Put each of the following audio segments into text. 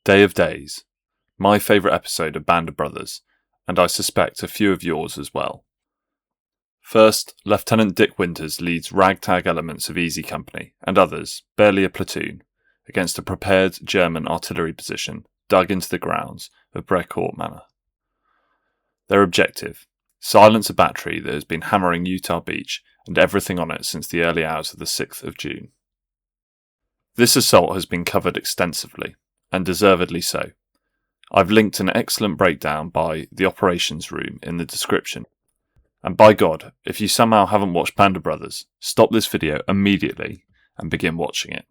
Day of Days, my favourite episode of Band of Brothers, and I suspect a few of yours as well. First, Lieutenant Dick Winters leads ragtag elements of Easy Company, and others, barely a platoon, against a prepared German artillery position dug into the grounds of Brecourt Manor. Their objective: silence a battery that has been hammering Utah Beach and everything on it since the early hours of the 6th of June. This assault has been covered extensively, and deservedly so. I've linked an excellent breakdown by the Operations Room in the description. And by God, if you somehow haven't watched Band of Brothers, stop this video immediately and begin watching it.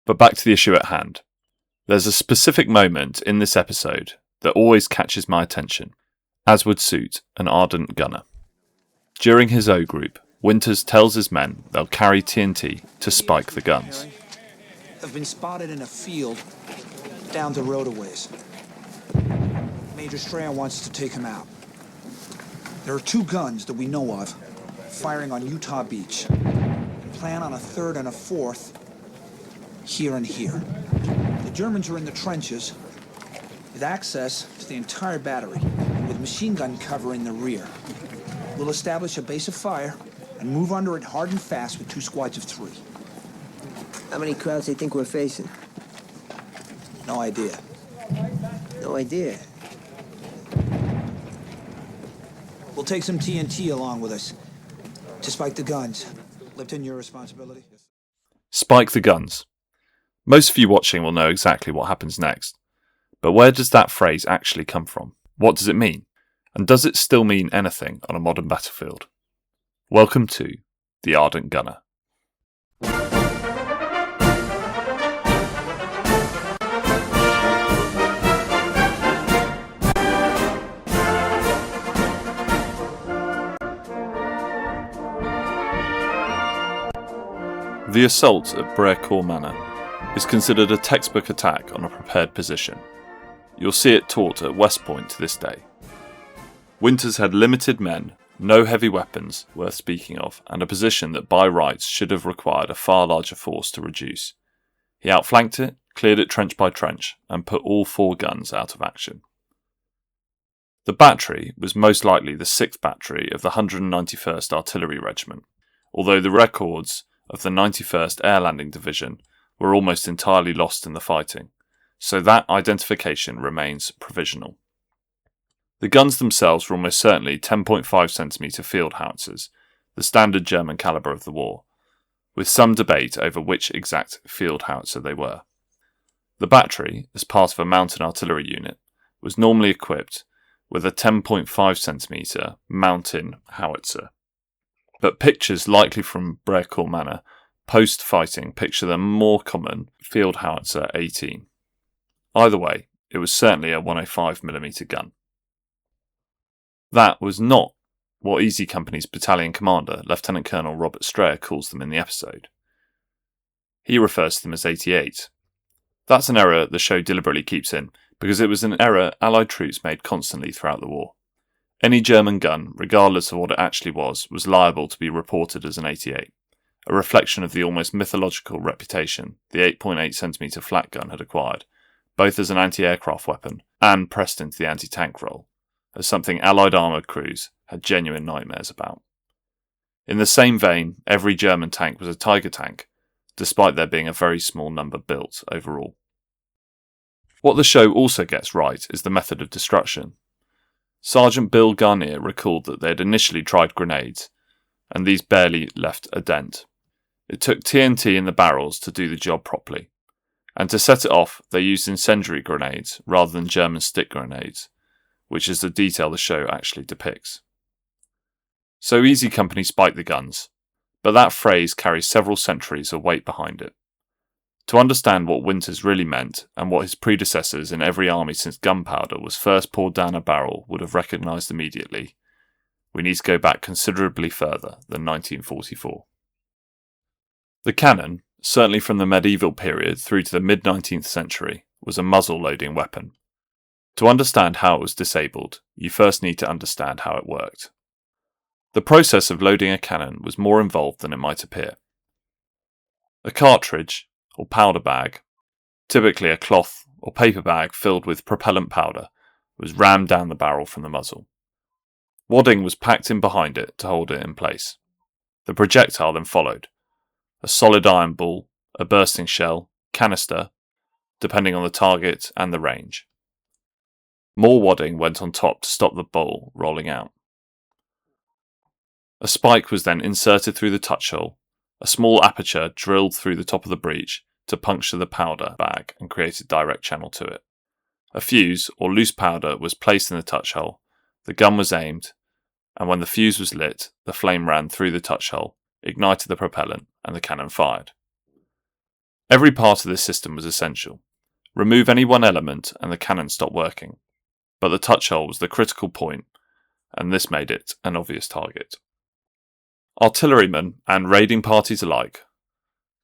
But back to the issue at hand. There's a specific moment in this episode that always catches my attention, as would suit an ardent gunner. During his O group, Winters tells his men they'll carry TNT to spike the guns. Have been spotted in a field down the road a ways. Major Strahan wants to take him out. There are 2 guns that we know of firing on Utah Beach. Plan on a 3rd and a 4th here and here. The Germans are in the trenches with access to the entire battery and with machine gun cover in the rear. We'll establish a base of fire and move under it hard and fast with 2 squads of 3. How many crowds do you think we're facing? No idea. No idea. We'll take some TNT along with us to spike the guns. Lieutenant, your responsibility. Spike the guns. Most of you watching will know exactly what happens next. But where does that phrase actually come from? What does it mean? And does it still mean anything on a modern battlefield? Welcome to The Ardent Gunner. The assault at Brecourt Manor is considered a textbook attack on a prepared position. You'll see it taught at West Point to this day. Winters had limited men, no heavy weapons worth speaking of, and a position that by rights should have required a far larger force to reduce. He outflanked it, cleared it trench by trench, and put all 4 guns out of action. The battery was most likely the 6th Battery of the 191st Artillery Regiment, although the records of the 91st Air Landing Division were almost entirely lost in the fighting, so that identification remains provisional. The guns themselves were almost certainly 10.5cm field howitzers, the standard German calibre of the war, with some debate over which exact field howitzer they were. The battery, as part of a mountain artillery unit, was normally equipped with a 10.5cm mountain howitzer. But pictures likely from Brecourt Manor post-fighting picture the more common field howitzer 18. Either way, it was certainly a 105mm gun. That was not what Easy Company's battalion commander, Lieutenant Colonel Robert Strayer, calls them in the episode. He refers to them as 88. That's an error the show deliberately keeps in, because it was an error Allied troops made constantly throughout the war. Any German gun, regardless of what it actually was liable to be reported as an 88, a reflection of the almost mythological reputation the 8.8cm flat gun had acquired, both as an anti-aircraft weapon and pressed into the anti-tank role, as something Allied armoured crews had genuine nightmares about. In the same vein, every German tank was a Tiger tank, despite there being a very small number built overall. What the show also gets right is the method of destruction. Sergeant Bill Garnier recalled that they had initially tried grenades, and these barely left a dent. It took TNT in the barrels to do the job properly, and to set it off they used incendiary grenades rather than German stick grenades, which is the detail the show actually depicts. So Easy Company spiked the guns, but that phrase carries several centuries of weight behind it. To understand what Winters really meant, and what his predecessors in every army since gunpowder was first poured down a barrel would have recognised immediately, we need to go back considerably further than 1944. The cannon, certainly from the medieval period through to the mid-19th century, was a muzzle-loading weapon. To understand how it was disabled, you first need to understand how it worked. The process of loading a cannon was more involved than it might appear. A cartridge, or powder bag, typically a cloth or paper bag filled with propellant powder was rammed down the barrel from the muzzle. Wadding was packed in behind it to hold it in place. The projectile then followed: a solid iron ball, a bursting shell, canister, depending on the target and the range. More wadding went on top to stop the ball rolling out. A spike was then inserted through the touch hole, a small aperture drilled through the top of the breech to puncture the powder bag and create a direct channel to it. A fuse, or loose powder, was placed in the touch hole, the gun was aimed, and when the fuse was lit, the flame ran through the touch hole, ignited the propellant, and the cannon fired. Every part of this system was essential. Remove any one element and the cannon stopped working, but the touch hole was the critical point, and this made it an obvious target. Artillerymen and raiding parties alike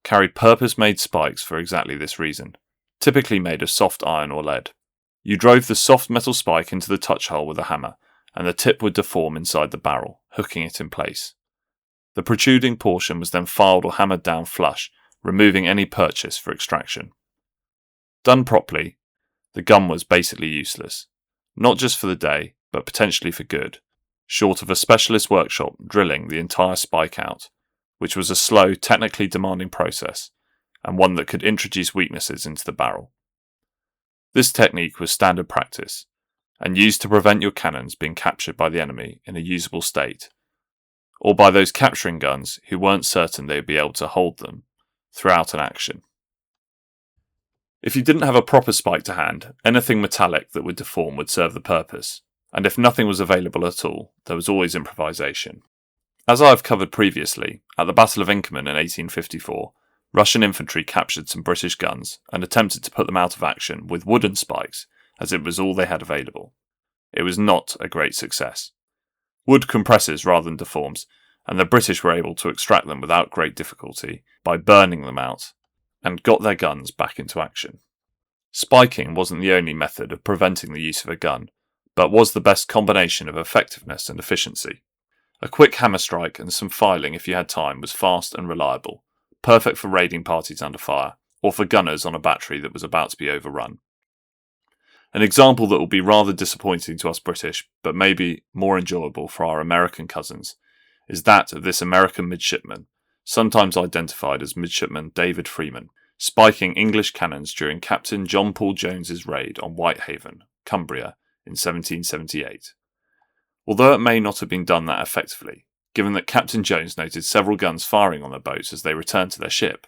carried purpose-made spikes for exactly this reason, typically made of soft iron or lead. You drove the soft metal spike into the touch hole with a hammer, and the tip would deform inside the barrel, hooking it in place. The protruding portion was then filed or hammered down flush, removing any purchase for extraction. Done properly, the gun was basically useless, not just for the day, but potentially for good, short of a specialist workshop drilling the entire spike out, which was a slow, technically demanding process, and one that could introduce weaknesses into the barrel. This technique was standard practice, and used to prevent your cannons being captured by the enemy in a usable state, or by those capturing guns who weren't certain they would be able to hold them throughout an action. If you didn't have a proper spike to hand, anything metallic that would deform would serve the purpose, and if nothing was available at all, there was always improvisation. As I have covered previously, at the Battle of Inkerman in 1854, Russian infantry captured some British guns and attempted to put them out of action with wooden spikes, as it was all they had available. It was not a great success. Wood compresses rather than deforms, and the British were able to extract them without great difficulty by burning them out, and got their guns back into action. Spiking wasn't the only method of preventing the use of a gun, but was the best combination of effectiveness and efficiency. A quick hammer strike and some filing if you had time was fast and reliable, perfect for raiding parties under fire, or for gunners on a battery that was about to be overrun. An example that will be rather disappointing to us British, but maybe more enjoyable for our American cousins, is that of this American midshipman, sometimes identified as Midshipman David Freeman, spiking English cannons during Captain John Paul Jones's raid on Whitehaven, Cumbria, in 1778. Although it may not have been done that effectively, given that Captain Jones noted several guns firing on their boats as they returned to their ship.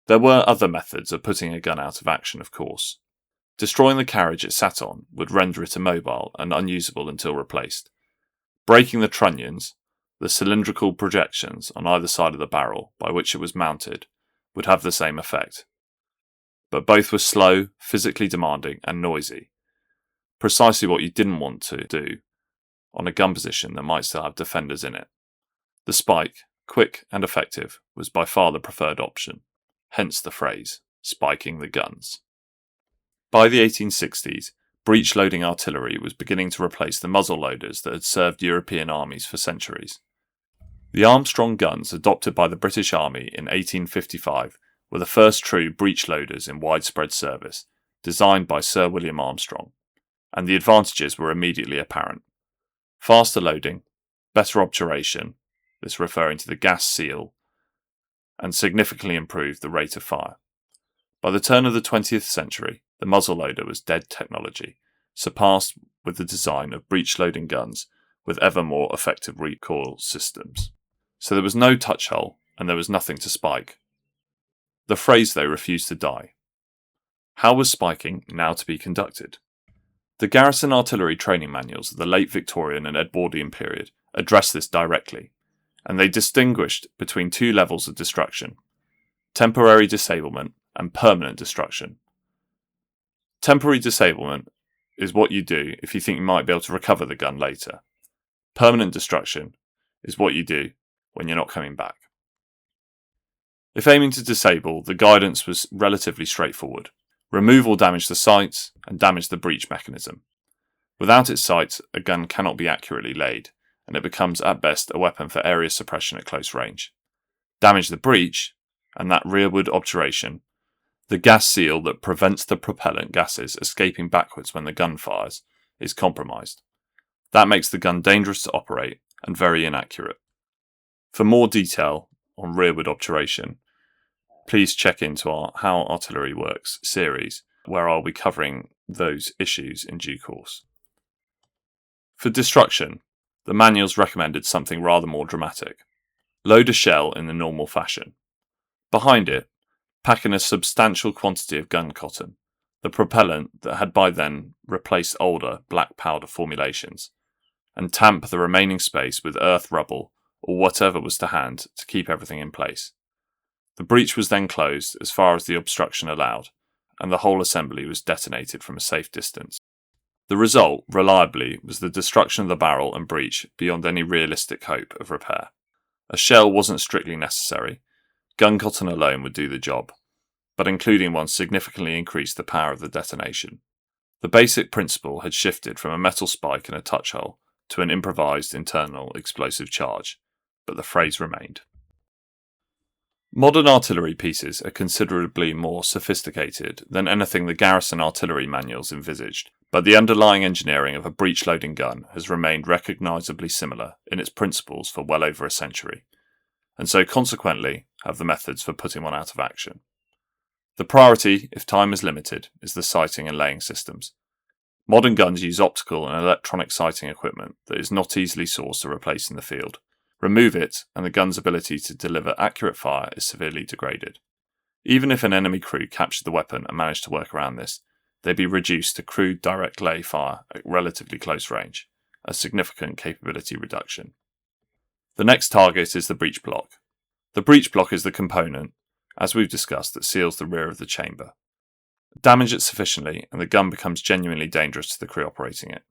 There were other methods of putting a gun out of action, of course. Destroying the carriage it sat on would render it immobile and unusable until replaced. Breaking the trunnions, the cylindrical projections on either side of the barrel by which it was mounted, would have the same effect. But both were slow, physically demanding, and noisy. Precisely what you didn't want to do on a gun position that might still have defenders in it. The spike, quick and effective, was by far the preferred option, hence the phrase, spiking the guns. By the 1860s, breech-loading artillery was beginning to replace the muzzle loaders that had served European armies for centuries. The Armstrong guns adopted by the British Army in 1855 were the first true breech-loaders in widespread service, designed by Sir William Armstrong, and the advantages were immediately apparent. Faster loading, better obturation, this referring to the gas seal, and significantly improved the rate of fire. By the turn of the 20th century, the muzzleloader was dead technology, surpassed with the design of breech-loading guns with ever more effective recoil systems. So there was no touch hole, and there was nothing to spike. The phrase, though, refused to die. How was spiking now to be conducted? The garrison artillery training manuals of the late Victorian and Edwardian period addressed this directly, and they distinguished between two levels of destruction: temporary disablement and permanent destruction. Temporary disablement is what you do if you think you might be able to recover the gun later. Permanent destruction is what you do when you're not coming back. If aiming to disable, the guidance was relatively straightforward. Remove or damage the sights and damage the breech mechanism. Without its sights, a gun cannot be accurately laid, and it becomes at best a weapon for area suppression at close range. Damage the breech, and that rearward obturation, The gas seal that prevents the propellant gases escaping backwards when the gun fires is compromised. That makes the gun dangerous to operate and very inaccurate. For more detail on rearward obturation, please check into our How Artillery Works series, where I'll be covering those issues in due course. For destruction, the manuals recommended something rather more dramatic. Load a shell in the normal fashion. Behind it, pack in a substantial quantity of gun cotton, the propellant that had by then replaced older black powder formulations, and tamp the remaining space with earth, rubble, or whatever was to hand to keep everything in place. The breech was then closed as far as the obstruction allowed, and the whole assembly was detonated from a safe distance. The result, reliably, was the destruction of the barrel and breech beyond any realistic hope of repair. A shell wasn't strictly necessary. Gun cotton alone would do the job, but including one significantly increased the power of the detonation. The basic principle had shifted from a metal spike in a touch hole to an improvised internal explosive charge, but the phrase remained. Modern artillery pieces are considerably more sophisticated than anything the garrison artillery manuals envisaged, but the underlying engineering of a breech-loading gun has remained recognisably similar in its principles for well over a century, and so consequently have the methods for putting one out of action. The priority, if time is limited, is the sighting and laying systems. Modern guns use optical and electronic sighting equipment that is not easily sourced or replaced in the field. Remove it, and the gun's ability to deliver accurate fire is severely degraded. Even if an enemy crew captured the weapon and managed to work around this, they'd be reduced to crude direct lay fire at relatively close range, a significant capability reduction. The next target is the breech block. The breech block is the component, as we've discussed, that seals the rear of the chamber. Damage it sufficiently and the gun becomes genuinely dangerous to the crew operating it.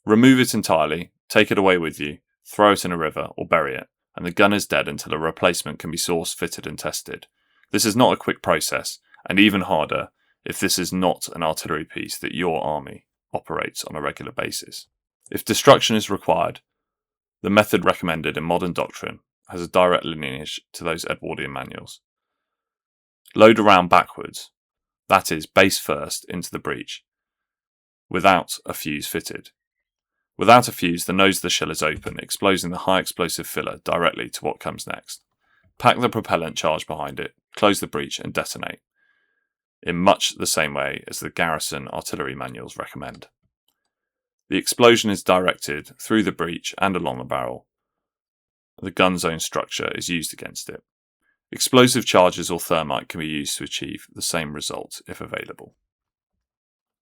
Remove it entirely, take it away with you, throw it in a river or bury it, and the gun is dead until a replacement can be sourced, fitted and tested. This is not a quick process, and even harder if this is not an artillery piece that your army operates on a regular basis. If destruction is required, the method recommended in modern doctrine has a direct lineage to those Edwardian manuals. Load a round backwards, that is, base first into the breech, without a fuse fitted. Without a fuse, the nose of the shell is open, exposing the high explosive filler directly to what comes next. Pack the propellant charge behind it, close the breech and detonate, in much the same way as the garrison artillery manuals recommend. The explosion is directed through the breech and along the barrel. The gun's own structure is used against it. Explosive charges or thermite can be used to achieve the same result if available.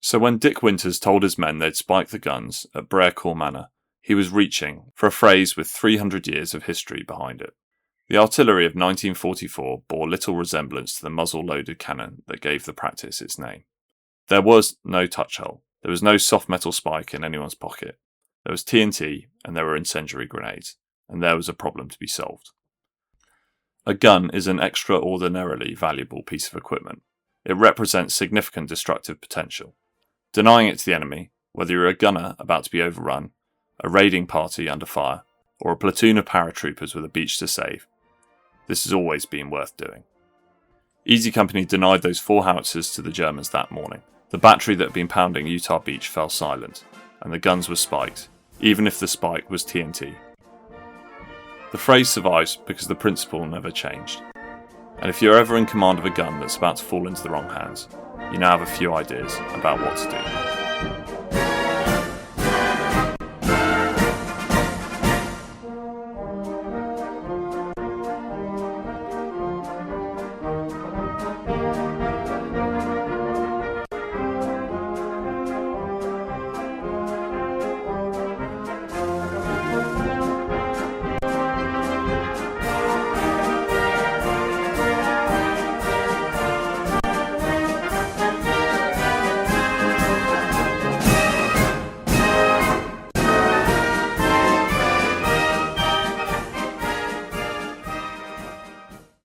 So when Dick Winters told his men they'd spike the guns at Brecourt Manor, he was reaching for a phrase with 300 years of history behind it. The artillery of 1944 bore little resemblance to the muzzle-loaded cannon that gave the practice its name. There was no touch hole. There was no soft metal spike in anyone's pocket. There was TNT and there were incendiary grenades, and there was a problem to be solved. A gun is an extraordinarily valuable piece of equipment. It represents significant destructive potential. Denying it to the enemy, whether you're a gunner about to be overrun, a raiding party under fire, or a platoon of paratroopers with a beach to save, this has always been worth doing. Easy Company denied those 4 howitzers to the Germans that morning. The battery that had been pounding Utah Beach fell silent, and the guns were spiked, even if the spike was TNT. The phrase survives because the principle never changed. And if you're ever in command of a gun that's about to fall into the wrong hands, you now have a few ideas about what to do.